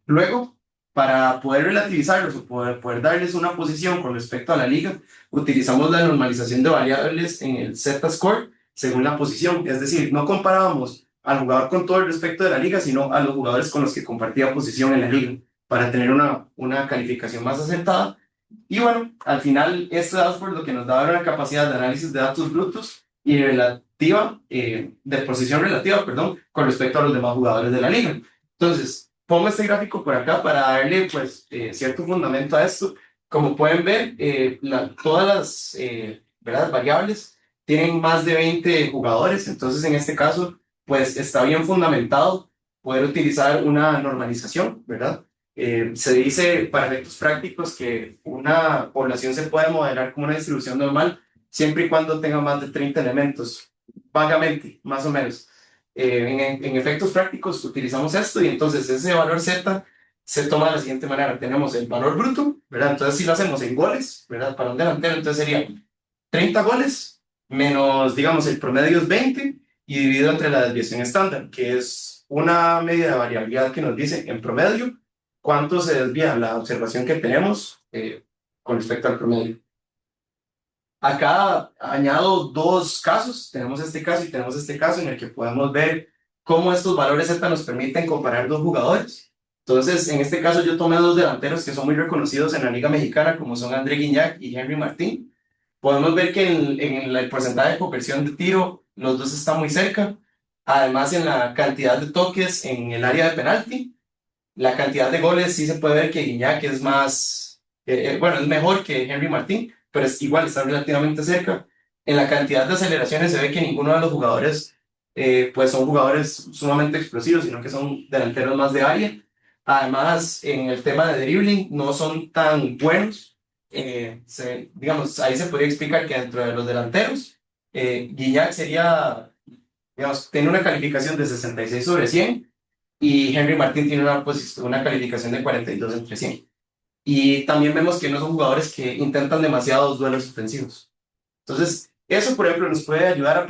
Luego, para poder relativizarlos o poder darles una posición con respecto a la liga, utilizamos la normalización de variables en el Z-score según la posición. Es decir, no comparábamos al jugador con todo el respecto de la liga, sino a los jugadores con los que compartía posición en la liga, para tener una calificación más acertada. Y bueno, al final, este dashboard lo que nos daba era una capacidad de análisis de datos brutos y relativa, de posición relativa, perdón, con respecto a los demás jugadores de la liga. Entonces, pongo este gráfico por acá para darle pues cierto fundamento a esto. Como pueden ver, todas las ¿verdad?, variables tienen más de 20 jugadores, entonces en este caso pues está bien fundamentado poder utilizar una normalización, ¿verdad? Se dice para efectos prácticos que una población se puede modelar como una distribución normal siempre y cuando tenga más de 30 elementos, vagamente, más o menos. En efectos prácticos utilizamos esto y entonces ese valor Z se toma de la siguiente manera. Tenemos el valor bruto, ¿verdad? Entonces si lo hacemos en goles, ¿verdad? Para un delantero, entonces sería 30 goles menos, digamos, el promedio es 20 y dividido entre la desviación estándar, que es una medida de variabilidad que nos dice en promedio cuánto se desvía la observación que tenemos con respecto al promedio. Acá añado dos casos, tenemos este caso y tenemos este caso en el que podemos ver cómo estos valores Z nos permiten comparar dos jugadores. Entonces, en este caso yo tomé dos delanteros que son muy reconocidos en la Liga Mexicana, como son André Guignac y Henry Martín. Podemos ver que en el porcentaje de conversión de tiro, los dos están muy cerca. Además, en la cantidad de toques en el área de penalti, la cantidad de goles, sí se puede ver que Guignac es más, bueno, es mejor que Henry Martín, pero es igual, está relativamente cerca. En la cantidad de aceleraciones se ve que ninguno de los jugadores, pues son jugadores sumamente explosivos, sino que son delanteros más de área. Además, en el tema de dribbling, no son tan buenos. Digamos, ahí se podría explicar que dentro de los delanteros, Guignac sería, digamos, tiene una calificación de 66 sobre 100 y Henry Martin tiene una calificación de 42 entre 100. Y también vemos que no son jugadores que intentan demasiados duelos ofensivos. Entonces, eso, por ejemplo, nos puede ayudar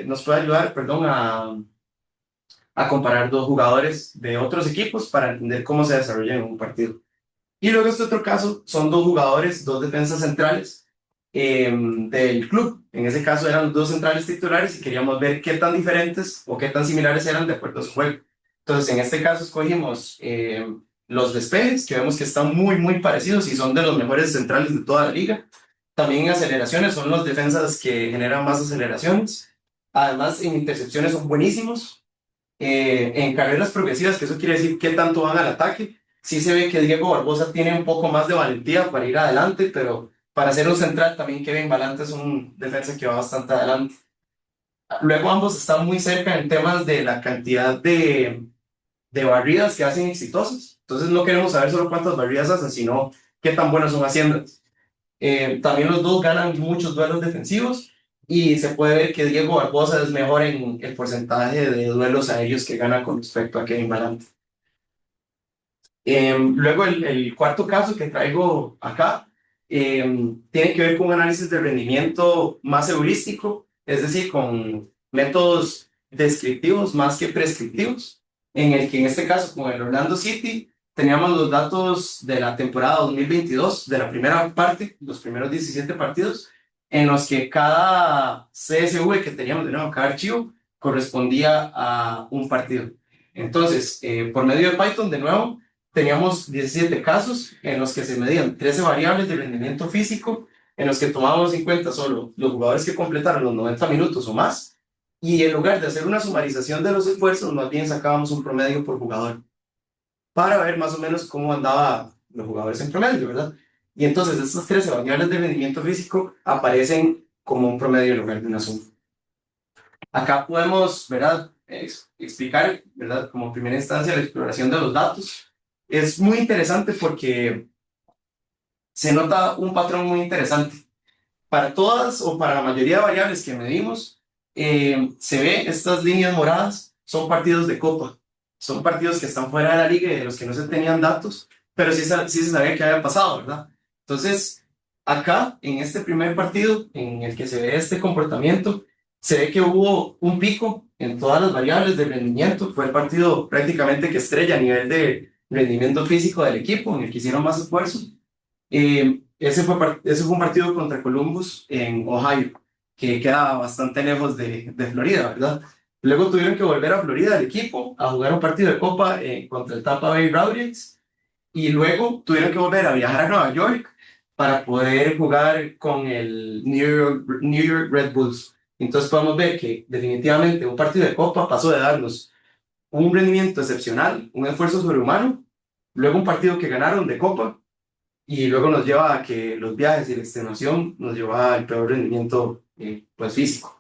nos puede ayudar, perdón, a comparar dos jugadores de otros equipos para entender cómo se desarrolla en un partido. Y luego este otro caso son dos jugadores, dos defensas centrales del club. En ese caso eran los dos centrales titulares y queríamos ver qué tan diferentes o qué tan similares eran de acuerdo a su juego. Entonces, en este caso escogimos los despejes, que vemos que están muy, muy parecidos y son de los mejores centrales de toda la liga. También en aceleraciones son los defensas que generan más aceleraciones. Además, en intercepciones son buenísimos. En carreras progresivas, que eso quiere decir qué tanto van al ataque, sí se ve que Diego Barbosa tiene un poco más de valentía para ir adelante, pero para ser un central también Kevin Balante es un defensa que va bastante adelante. Luego ambos están muy cerca en temas de la cantidad de barridas que hacen exitosas. Entonces no queremos saber solo cuántas barridas hacen, sino qué tan buenos son haciendo. También los dos ganan muchos duelos defensivos y se puede ver que Diego Barbosa es mejor en el porcentaje de duelos aéreos que gana con respecto a Kevin Balante. Luego el cuarto caso que traigo acá tiene que ver con un análisis de rendimiento más heurístico, es decir, con métodos descriptivos más que prescriptivos, en el que en este caso con el Orlando City teníamos los datos de la temporada 2022, de la primera parte, los primeros 17 partidos, en los que cada CSV que teníamos, de nuevo, cada archivo, correspondía a un partido. Entonces, por medio de Python, de nuevo, teníamos 17 casos en los que se medían 13 variables de rendimiento físico, en los que tomábamos en cuenta solo los jugadores que completaron los 90 minutos o más, y en lugar de hacer una sumarización de los esfuerzos, más bien sacábamos un promedio por jugador, para ver más o menos cómo andaban los jugadores en promedio, ¿verdad? Y entonces estas 13 variables de rendimiento físico aparecen como un promedio en lugar de una suma. Acá podemos, ¿verdad? Explicar, ¿verdad? Como primera instancia, la exploración de los datos. Es muy interesante porque se nota un patrón muy interesante. Para todas o para la mayoría de variables que medimos, se ve estas líneas moradas, son partidos de copa. Son partidos que están fuera de la liga y de los que no se tenían datos, pero sí, sí se sabía que había pasado, ¿verdad? Entonces, acá, en este primer partido, en el que se ve este comportamiento, se ve que hubo un pico en todas las variables de rendimiento. Fue el partido prácticamente que estrella a nivel de rendimiento físico del equipo, en el que hicieron más esfuerzo. Ese fue un partido contra Columbus en Ohio, que queda bastante lejos de Florida, ¿verdad? Luego tuvieron que volver a Florida el equipo a jugar un partido de copa contra el Tampa Bay Rays y luego tuvieron que volver a viajar a Nueva York para poder jugar con el New York Red Bulls. Entonces podemos ver que definitivamente un partido de copa pasó de darnos un rendimiento excepcional, un esfuerzo sobrehumano, luego un partido que ganaron de copa y luego nos lleva a que los viajes y la extenuación nos lleva al peor rendimiento pues físico.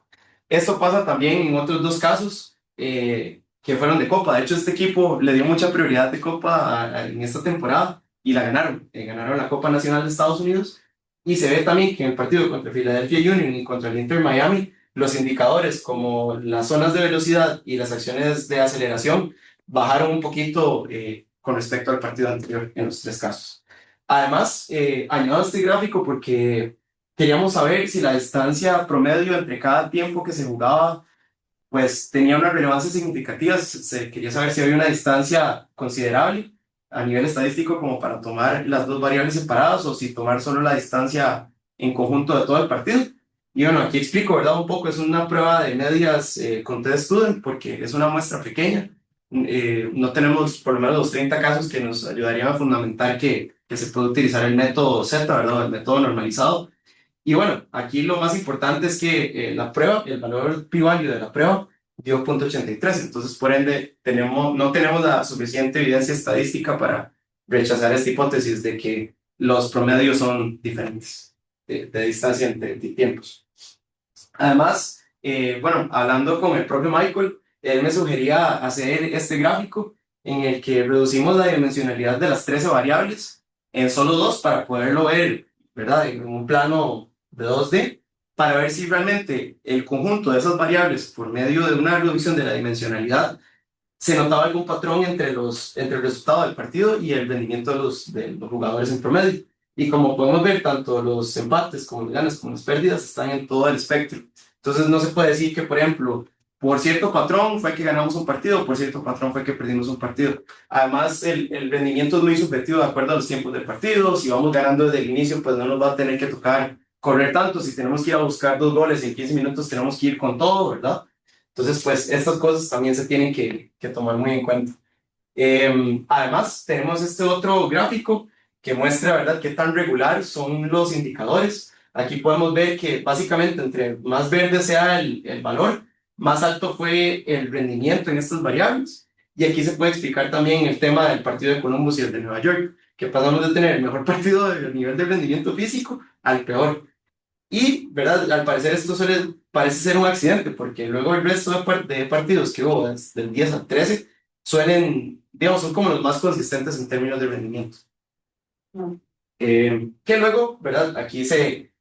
Esto pasa también en otros dos casos que fueron de Copa. De hecho, este equipo le dio mucha prioridad de Copa en esta temporada y la ganaron. Ganaron la Copa Nacional de Estados Unidos y se ve también que en el partido contra Philadelphia Union y contra el Inter Miami, los indicadores como las zonas de velocidad y las acciones de aceleración bajaron un poquito con respecto al partido anterior en los tres casos. Además, añado este gráfico porque queríamos saber si la distancia promedio entre cada tiempo que se jugaba pues tenía una relevancia significativa. Se quería saber si había una distancia considerable a nivel estadístico como para tomar las dos variables separadas o si tomar solo la distancia en conjunto de todo el partido. Y bueno, aquí explico, ¿verdad? Un poco, es una prueba de medias con test student porque es una muestra pequeña no tenemos por lo menos los 30 casos que nos ayudarían a fundamentar que se puede utilizar el método Z, ¿verdad? El método normalizado. Y bueno, aquí lo más importante es que la prueba, el valor p-value de la prueba dio 0.83, entonces por ende no tenemos la suficiente evidencia estadística para rechazar esta hipótesis de que los promedios son diferentes de distancia entre tiempos. Además, bueno, hablando con el propio Michael, él me sugería hacer este gráfico en el que reducimos la dimensionalidad de las 13 variables en solo dos para poderlo ver, ¿verdad? En un plano de 2D, para ver si realmente el conjunto de esas variables, por medio de una reducción de la dimensionalidad, se notaba algún patrón entre el resultado del partido y el rendimiento de los jugadores en promedio. Y como podemos ver, tanto los empates como los ganes como las pérdidas están en todo el espectro. Entonces no se puede decir que, por ejemplo, por cierto patrón fue que ganamos un partido, por cierto patrón fue que perdimos un partido. Además, el rendimiento es muy subjetivo de acuerdo a los tiempos del partido. Si vamos ganando desde el inicio, pues no nos va a tener que tocar correr tanto. Si tenemos que ir a buscar 2 goles en 15 minutos, tenemos que ir con todo, ¿verdad? Entonces, pues estas cosas también se tienen que tomar muy en cuenta. Además, tenemos este otro gráfico que muestra, ¿verdad?, qué tan regular son los indicadores. Aquí podemos ver que básicamente entre más verde sea el valor, más alto fue el rendimiento en estas variables. Y aquí se puede explicar también el tema del partido de Columbus y el de Nueva York, que pasamos de tener el mejor partido a nivel de rendimiento físico al peor. Y, ¿verdad? Al parecer esto parece ser un accidente, porque luego el resto de partidos que hubo, del 10 al 13, suelen, digamos, son como los más consistentes en términos de rendimiento. Que luego, ¿verdad? Aquí se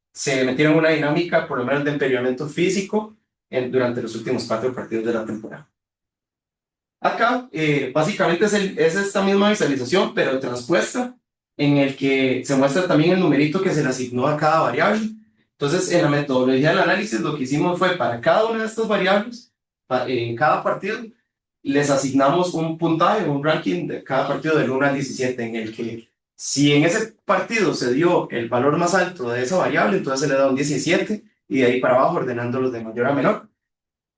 metieron en una dinámica, por lo menos de empeoramiento físico, durante los últimos 4 partidos de la temporada. Acá, básicamente es esta misma visualización, pero transpuesta, en el que se muestra también el numerito que se le asignó a cada variable. Entonces, en la metodología del análisis, lo que hicimos fue para cada una de estas variables, en cada partido, les asignamos un puntaje, un ranking de cada partido del 1 al 17, en el que si en ese partido se dio el valor más alto de esa variable, entonces se le da un 17, y de ahí para abajo ordenándolos de mayor a menor,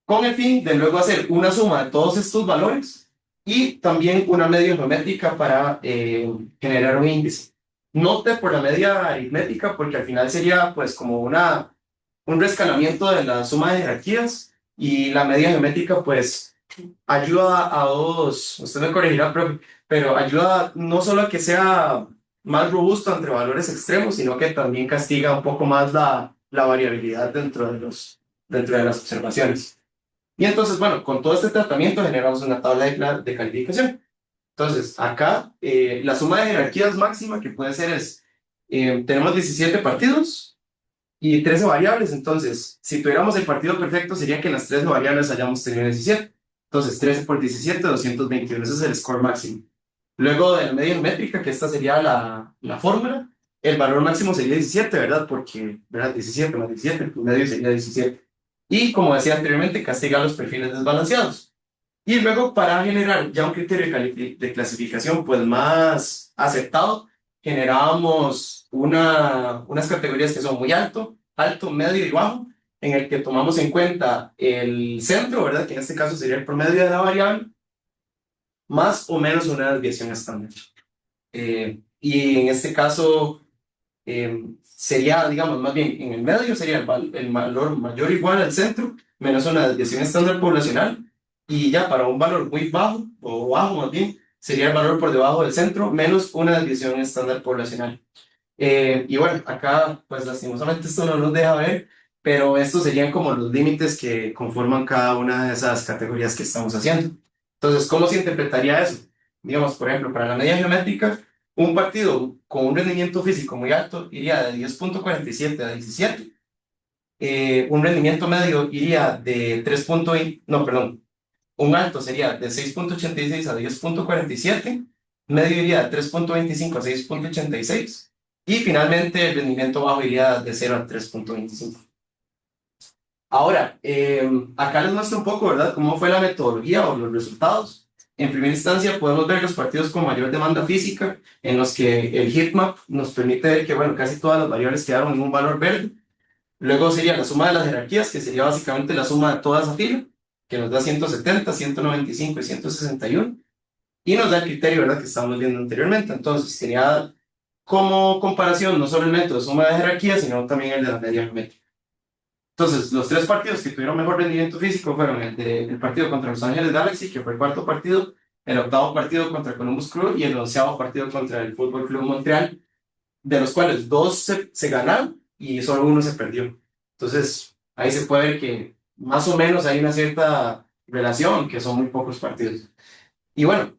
con el fin de luego hacer una suma de todos estos valores y también una media geométrica para generar un índice. Note por la media aritmética porque al final sería pues como un rescalamiento de la suma de jerarquías, y la media geométrica pues ayuda a dos, usted me corregirá, profe, pero ayuda no solo a que sea más robusto entre valores extremos, sino que también castiga un poco más la variabilidad dentro de las observaciones. Y entonces, bueno, con todo este tratamiento generamos una tabla de calificación. Entonces, acá la suma de jerarquías máxima que puede ser es, tenemos 17 partidos y 13 variables. Entonces, si tuviéramos el partido perfecto, sería que en las 13 variables hayamos tenido 17. Entonces, 13 por 17, 221. Ese es el score máximo. Luego de la media geométrica, que esta sería la fórmula, el valor máximo sería 17, ¿verdad? Porque, ¿verdad? 17 más 17, el promedio sería 17. Y como decía anteriormente, castiga los perfiles desbalanceados. Y luego, para generar ya un criterio de clasificación pues más aceptado, generábamos unas categorías que son muy alto, medio y bajo, en el que tomamos en cuenta el centro, ¿verdad? Que en este caso sería el promedio de la variable, más o menos una desviación estándar. Y en este caso sería, digamos, más bien en el medio sería el valor mayor o igual al centro, menos una desviación estándar poblacional, y ya para un valor muy bajo, o bajo más bien, sería el valor por debajo del centro, menos una desviación estándar poblacional. Y bueno, acá, pues lastimosamente esto no nos deja ver, pero estos serían como los límites que conforman cada una de esas categorías que estamos haciendo. Entonces, ¿cómo se interpretaría eso? Digamos, por ejemplo, para la media geométrica, un partido con un rendimiento físico muy alto iría de 10.47 a 17. Un rendimiento medio iría de 3.20, no, perdón, un alto sería de 6.86 a 10.47, medio iría de 3.25 a 6.86, y finalmente el rendimiento bajo iría de 0 a 3.25. Ahora, acá les muestro un poco, ¿verdad?, cómo fue la metodología o los resultados. En primera instancia podemos ver los partidos con mayor demanda física, en los que el heatmap nos permite ver que, bueno, casi todas las variables quedaron en un valor verde. Luego sería la suma de las jerarquías, que sería básicamente la suma de toda esa fila. que nos da 170, 195 y 161, y nos da el criterio, ¿verdad?, que estábamos viendo anteriormente. Entonces, tenía como comparación no solo el método de suma de jerarquía, sino también el de la media geométrica. Entonces, los tres partidos que tuvieron mejor rendimiento físico fueron el partido contra Los Ángeles Galaxy, que fue el cuarto partido, el octavo partido contra Columbus Crew y el onceavo partido contra el Fútbol Club Montreal, de los cuales dos se ganaron y solo uno se perdió. Entonces, ahí se puede ver que más o menos hay una cierta relación, que son muy pocos partidos. Y bueno,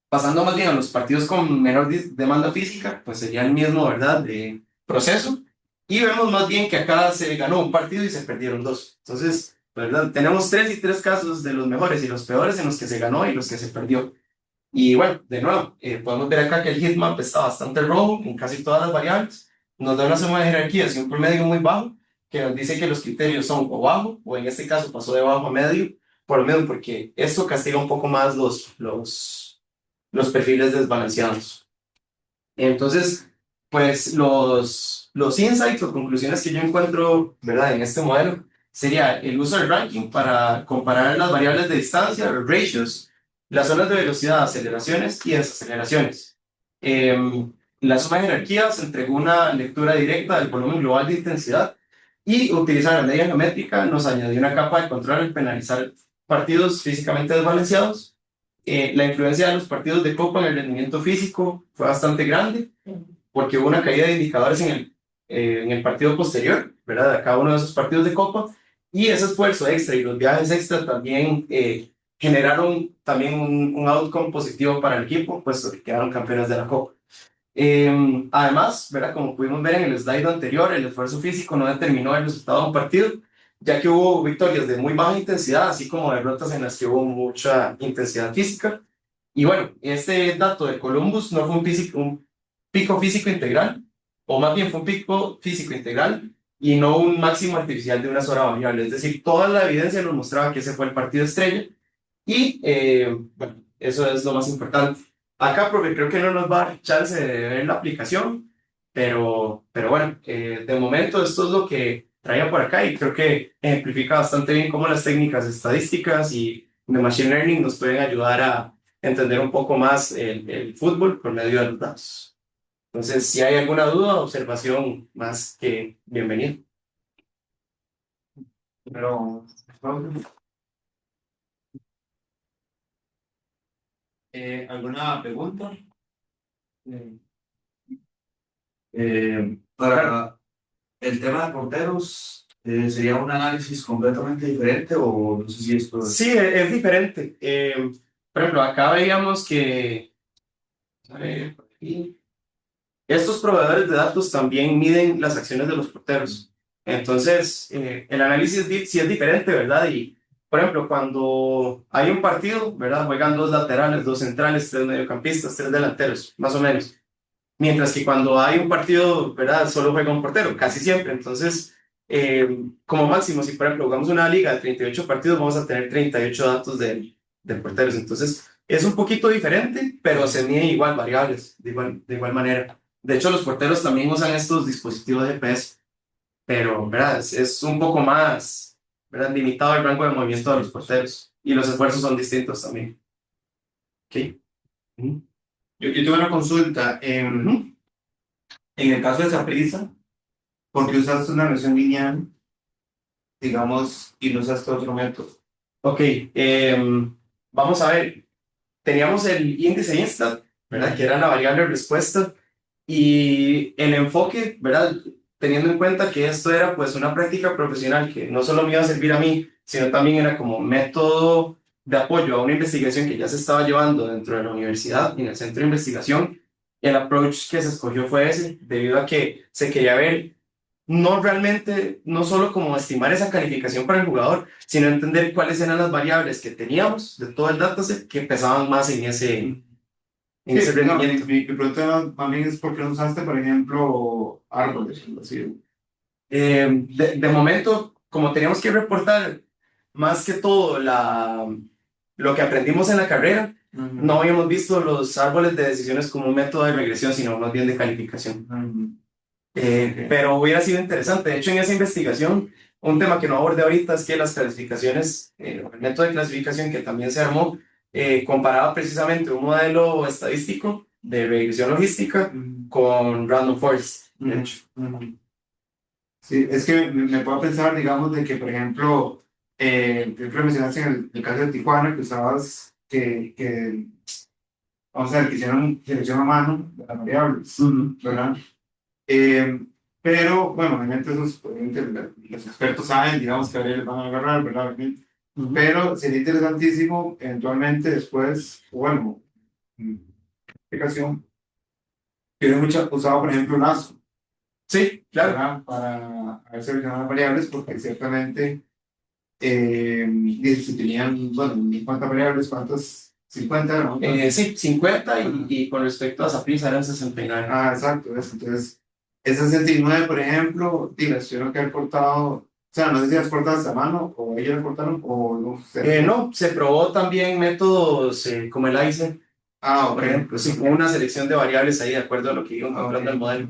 pasando más bien a los partidos con menor demanda física, pues sería el mismo, ¿verdad?, de proceso. Y vemos más bien que acá se ganó un partido y se perdieron dos. Entonces, ¿verdad?, tenemos tres y tres casos de los mejores y los peores en los que se ganó y los que se perdió. Y bueno, de nuevo, podemos ver acá que el heatmap está bastante rojo en casi todas las variables. Nos da una suma de jerarquías y un promedio muy bajo, que nos dice que los criterios son o bajo, o en este caso pasó de bajo a medio, por lo menos porque esto castiga un poco más los perfiles desbalanceados. Entonces, pues los insights o conclusiones que yo encuentro, ¿verdad?, en este modelo sería el uso del ranking para comparar las variables de distancia, los ratios, las zonas de velocidad, aceleraciones y desaceleraciones. La suma de jerarquías entregó una lectura directa del volumen global de intensidad, y utilizar la media geométrica nos añadió una capa de control al penalizar partidos físicamente desbalanceados. La influencia de los partidos de Copa en el rendimiento físico fue bastante grande, porque hubo una caída de indicadores en el partido posterior, ¿verdad?, de cada uno de esos partidos de Copa, y ese esfuerzo extra y los viajes extra también generaron también un outcome positivo para el equipo, puesto que quedaron campeones de la Copa. Además, ¿verdad?, como pudimos ver en el slide anterior, el esfuerzo físico no determinó el resultado de un partido, ya que hubo victorias de muy baja intensidad, así como derrotas en las que hubo mucha intensidad física. Y bueno, este dato de Columbus no fue un pico físico integral, o más bien fue un pico físico integral y no un máximo artificial de una sola variable. Es decir, toda la evidencia nos mostraba que ese fue el partido estrella, y bueno, eso es lo más importante. Acá, porque creo que no nos va a dar chance de ver la aplicación, pero bueno, de momento esto es lo que traía por acá, y creo que ejemplifica bastante bien cómo las técnicas estadísticas y de Machine Learning nos pueden ayudar a entender un poco más el fútbol por medio de los datos. Entonces, si hay alguna duda o observación, más que bienvenido. Pero, ¿alguna pregunta? Para el tema de porteros, ¿sería un análisis completamente diferente o no sé si esto es... Sí, es diferente. Por ejemplo, acá veíamos que a ver, por aquí, estos proveedores de datos también miden las acciones de los porteros. Entonces, el análisis sí es diferente, ¿verdad? Y, por ejemplo, cuando hay un partido, ¿verdad?, juegan dos laterales, dos centrales, tres mediocampistas, tres delanteros, más o menos. Mientras que cuando hay un partido, ¿verdad?, solo juega un portero, casi siempre. Entonces, como máximo, si por ejemplo jugamos una liga de 38 partidos, vamos a tener 38 datos de porteros. Entonces, es un poquito diferente, pero se miden igual variables, de igual manera. De hecho, los porteros también usan estos dispositivos de GPS, pero ¿verdad?, es un poco más, ¿verdad?, limitado el rango de movimiento de los porteros, y los esfuerzos son distintos también. ¿Ok? Yo tuve una consulta. En el caso de Saprissa, ¿por qué usaste una versión lineal, digamos, y no usaste otro método? Ok, vamos a ver. Teníamos el índice Instat, ¿verdad?, que era la variable respuesta, y el enfoque, ¿verdad?, teniendo en cuenta que esto era pues una práctica profesional que no solo me iba a servir a mí, sino también era como método de apoyo a una investigación que ya se estaba llevando dentro de la universidad y en el centro de investigación. El approach que se escogió fue ese, debido a que se quería ver no realmente, no solo como estimar esa calificación para el jugador, sino entender cuáles eran las variables que teníamos de todo el dataset que pesaban más en ese No, rendimiento. mi pregunta también es por qué no usaste, por ejemplo, árboles, así. De momento, como teníamos que reportar más que todo lo que aprendimos en la carrera, no habíamos visto los árboles de decisiones como un método de regresión, sino más bien de calificación. Pero hubiera sido interesante. De hecho, en esa investigación un tema que no abordé ahorita es que las clasificaciones, el método de clasificación que también se armó, comparaba precisamente un modelo estadístico de regresión logística con Random Forest, de hecho. Sí, es que me puedo pensar, digamos, de que, por ejemplo, tú mencionaste en el caso de Tijuana, que usabas vamos a ver, que hicieron selección a mano de las variables, ¿verdad? Eh, pero, bueno, obviamente obviamente, los expertos saben, digamos, que variables van a agarrar, ¿verdad? Obviamente. Pero sería interesantísimo, eventualmente, después, bueno, aplicación, que hubiera usado, por ejemplo, Lazo, Sí, claro. ¿verdad? Para haber seleccionado las variables, porque ciertamente, si tenían, bueno, ¿cuántas variables? ¿Cuántas? 50, ¿no? Sí, 50 y con respecto a Saprissa eran 69. Ah, exacto, eso. Entonces, esas 69, por ejemplo, las tuvieron que haber cortado, o sea, no sé si las cortadas a mano, o ellos las cortaron, o no sé. No, se probó también métodos como el ICE, Ah, ok. por ejemplo, sí, con una selección de variables ahí de acuerdo a lo que iba encontrando el modelo.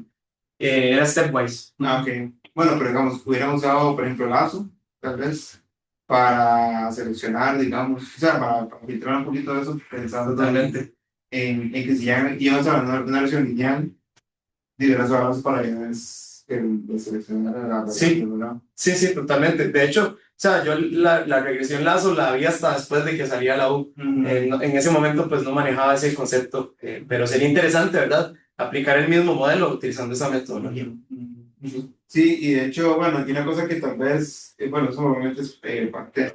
Era stepwise. Ah, ok. Bueno, pero digamos, hubieran usado, por ejemplo, Lazo, tal vez, para seleccionar, digamos, o sea, para filtrar un poquito de eso, pensando Totalmente. en que si ya íbamos a una versión lineal, diversas horas para ya es el seleccionar a la Sí. variable, ¿verdad? Sí, totalmente. De hecho, o sea, yo la regresión Lazo la vi hasta después de que salía la U. En ese momento pues no manejaba ese concepto, pero sería interesante, ¿verdad? Aplicar el mismo modelo utilizando esa metodología. Sí, y de hecho, bueno, aquí una cosa que tal vez, bueno, eso obviamente es parte.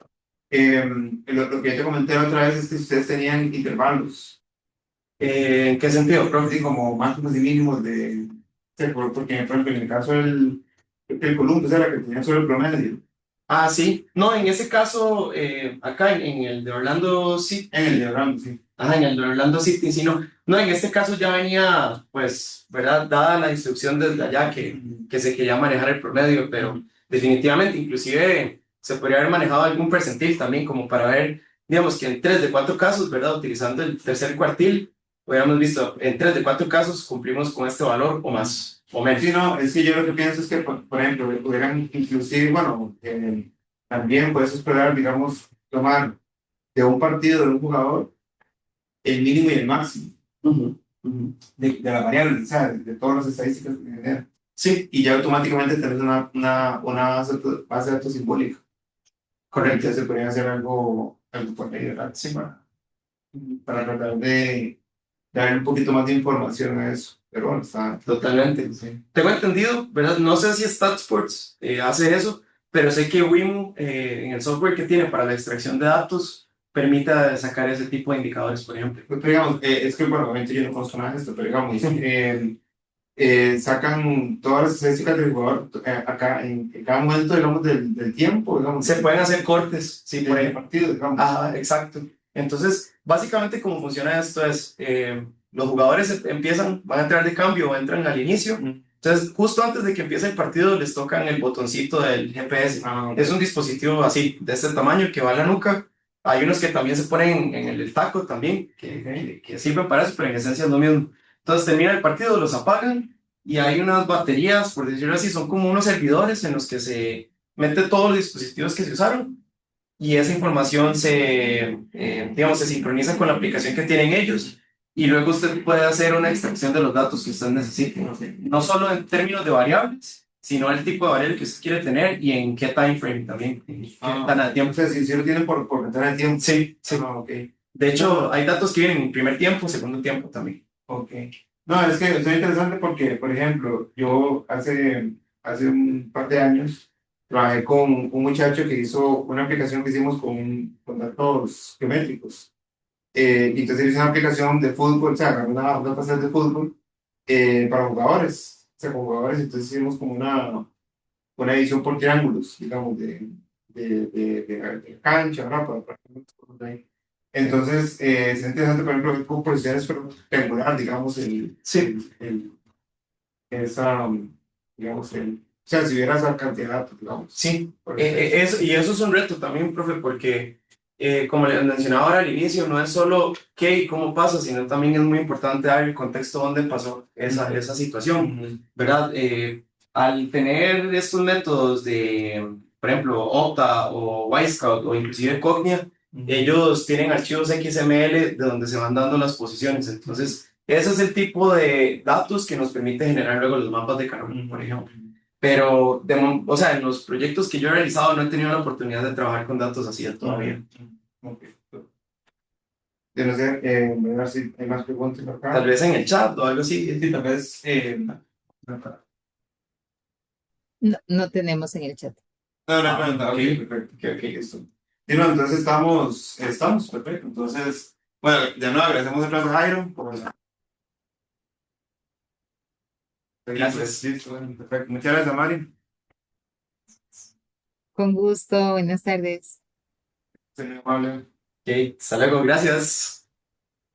Lo que yo te comenté la otra vez es que ustedes tenían intervalos, ¿En qué sentido, profe? así como máximos y mínimos porque, por ejemplo, en el caso creo que el Columbus era que tenía solo el promedio. Ah, sí. No, en ese caso, acá en el de Orlando City. En el diagrama, sí. Ajá, en el de Orlando City, sí, no. No, en este caso ya venía, pues, ¿verdad? Dada la instrucción desde allá que se quería manejar el promedio, pero definitivamente, inclusive, se podría haber manejado algún percentil también, como para ver, digamos, que en 3 de 4 casos, ¿verdad? Utilizando el tercer cuartil, hubiéramos visto, en 3 de 4 casos cumplimos con este valor o más, o menos. Sí, no, es que yo lo que pienso es que, por ejemplo, pudieran inclusive, bueno, también puedes esperar, digamos, tomar de un partido de un jugador el mínimo y el máximo de la variable, o sea, de todas las estadísticas que genera. Sí, Y ya automáticamente tenés una base de datos simbólica. correcto. Entonces se podría hacer algo por ahí, ¿verdad? Sí. Para tratar de dar un poquito más de información a eso. Pero bueno, está Totalmente. sí. Tengo entendido, ¿verdad? No sé si StatSports hace eso, pero sé que Wimo, en el software que tiene para la extracción de datos, permite sacar ese tipo de indicadores, por ejemplo. Pero digamos, es que bueno, obviamente yo no conozco nada de esto, pero digamos, sacan todas las estadísticas del jugador acá en cada momento, digamos, del tiempo, digamos. Se pueden hacer cortes, sí, por del ahí. partido, digamos. Ajá, exacto. Entonces, básicamente cómo funciona esto es, los jugadores van a entrar de cambio o entran al inicio. Entonces, justo antes de que empiece el partido, les tocan el botoncito del GPS. Ah, ok. Es un dispositivo así, de este tamaño, que va a la nuca. Hay unos que también se ponen en el taco también, que sirven para eso, pero en esencia es lo mismo. Entonces, termina el partido, los apagan y hay unas baterías, por decirlo así, son como unos servidores en los que se mete todos los dispositivos que se usaron y esa información digamos, se sincroniza con la aplicación que tienen ellos y luego usted puede hacer una extracción de los datos que usted necesite, no solo en términos de variables, sino el tipo de variable que usted quiere tener y en qué time frame también, en qué ventana de tiempo. O sea, si lo tienen por ventana de tiempo. Sí, sí. Ah, ok. De hecho, hay datos que vienen en primer tiempo, segundo tiempo también. Ok. No, es que es muy interesante porque, por ejemplo, yo hace un par de años trabajé con un muchacho que hizo una aplicación que hicimos con datos geométricos. Y entonces hizo una aplicación de fútbol, o sea, agarró una pasada de fútbol para jugadores. O sea, con jugadores, entonces hicimos como una edición por triángulos, digamos, de cancha, ¿verdad? Entonces, es interesante, por ejemplo, ver con posiciones triangular, digamos, Sí. digamos, o sea, si hubiera esa cantidad de datos, digamos. Sí, Por ejemplo. y eso es un reto también, profe, porque como les mencionaba ahora al inicio, no es solo qué y cómo pasa, sino también es muy importante dar el contexto donde pasó esa situación, ¿verdad? Al tener estos métodos por ejemplo, Okta o Wisecout o inclusive Cognia, ellos tienen archivos XML de donde se van dando las posiciones. Entonces, ese es el tipo de datos que nos permite generar luego los mapas de calor, por ejemplo. Pero, o sea, en los proyectos que yo he realizado no he tenido la oportunidad de trabajar con datos así todavía. Ok. Yo no sé, voy a ver si hay más preguntas por acá. Tal vez en el chat o algo así. Sí, tal vez. No, no tenemos en el chat. No, no, pregunta. Ok, perfecto. Ok, listo. Y no, entonces estamos, perfecto. Entonces, bueno, de nuevo agradecemos otra vez a Jairo por la. Gracias. Listo, bueno, perfecto. Muchas gracias, Mari. Con gusto, buenas tardes. Muy amable. Ok, hasta luego, gracias.